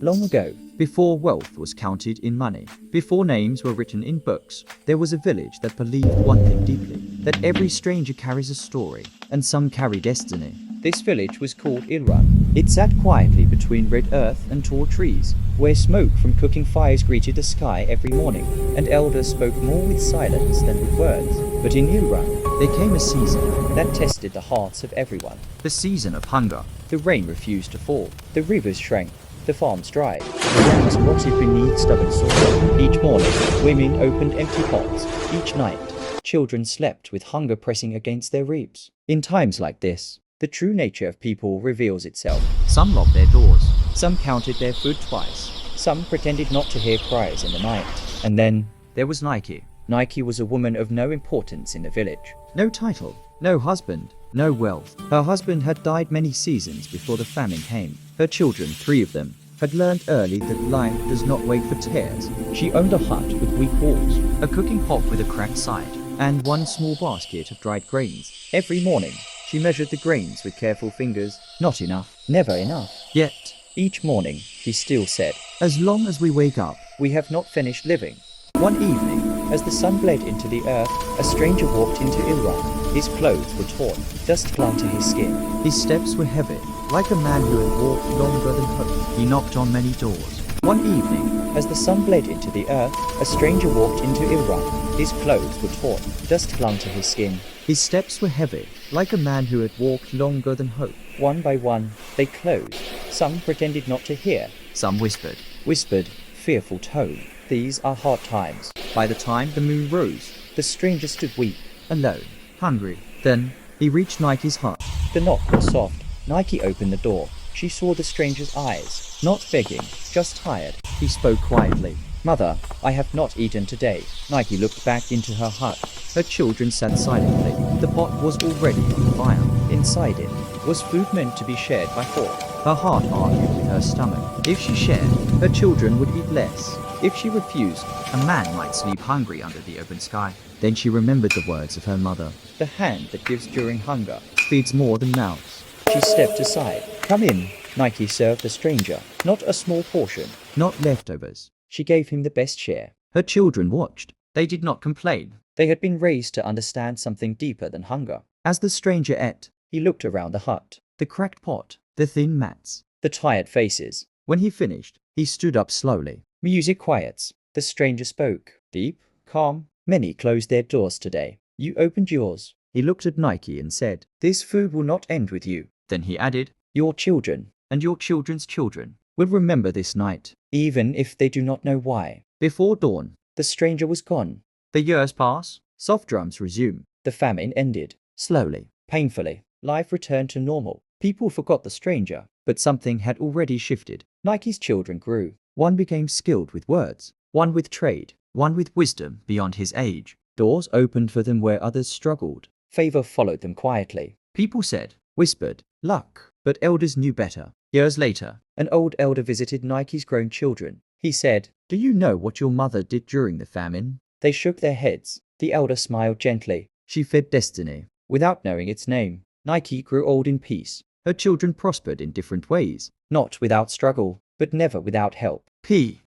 Long ago, before wealth was counted in money, before names were written in books, there was a village that believed one thing deeply, that every stranger carries a story, and some carry destiny. This village was called Ilorun. It sat quietly between red earth and tall trees, where smoke from cooking fires greeted the sky every morning, and elders spoke more with silence than with words. But in Ilorun, there came a season that tested the hearts of everyone. The season of hunger. The rain refused to fall. The rivers shrank. The farms dried. The lands rotted beneath stubborn soil. Each morning, women opened empty pots. Each night, children slept with hunger pressing against their ribs. In times like this, the true nature of people reveals itself. Some locked their doors. Some counted their food twice. Some pretended not to hear cries in the night. And then, there was Nike. Nike was a woman of no importance in the village. No title, no husband, no wealth. Her husband had died many seasons before the famine came. Her children, 3 of them, had learned early that life does not wait for tears. She owned a hut with weak walls, a cooking pot with a cracked side, and one small basket of dried grains. Every morning, she measured the grains with careful fingers. Not enough, never enough. Yet, each morning, she still said, "As long as we wake up, we have not finished living." One evening, as the sun bled into the earth, a stranger walked into Ilorun. His clothes were torn, dust clung to his skin. His steps were heavy, like a man who had walked longer than hope. He knocked on many doors. One evening, as the sun bled into the earth, a stranger walked into Ilorun. His clothes were torn, dust clung to his skin. His steps were heavy, like a man who had walked longer than hope. One by one, they closed. Some pretended not to hear. Some whispered, fearful tone. These are hard times. By the time the moon rose, the stranger stood weak, alone, hungry. Then, he reached Nike's hut. The knock was soft. Nike opened the door. She saw the stranger's eyes. Not begging, just tired. He spoke quietly. "Mother, I have not eaten today." Nike looked back into her hut. Her children sat silently. The pot was already on fire. Inside it was food meant to be shared by 4. Her heart argued with her stomach. If she shared, her children would eat less. If she refused, a man might sleep hungry under the open sky. Then she remembered the words of her mother. "The hand that gives during hunger feeds more than mouths." She stepped aside. "Come in." Nike served the stranger. Not a small portion, not leftovers. She gave him the best share. Her children watched. They did not complain. They had been raised to understand something deeper than hunger. As the stranger ate, he looked around the hut. The cracked pot, the thin mats, the tired faces. When he finished, he stood up slowly. Music quiets. The stranger spoke. Deep, calm. "Many closed their doors today. You opened yours." He looked at Nike and said, "This food will not end with you." Then he added, "Your children, and your children's children, will remember this night, even if they do not know why." Before dawn, the stranger was gone. The years pass. Soft drums resume. The famine ended. Slowly, painfully, life returned to normal. People forgot the stranger, but something had already shifted. Nike's children grew. One became skilled with words, one with trade, one with wisdom beyond his age. Doors opened for them where others struggled. Favor followed them quietly. People said, whispered, luck, but elders knew better. Years later, an old elder visited Nike's grown children. He said, "Do you know what your mother did during the famine?" They shook their heads. The elder smiled gently. "She fed destiny, without knowing its name." Nike grew old in peace. Her children prospered in different ways, not without struggle, but never without help.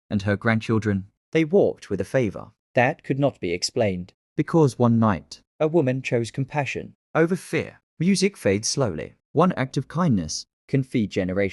And her grandchildren, they walked with a favor that could not be explained. Because one night, a woman chose compassion over fear. Music fades slowly. One act of kindness can feed generations.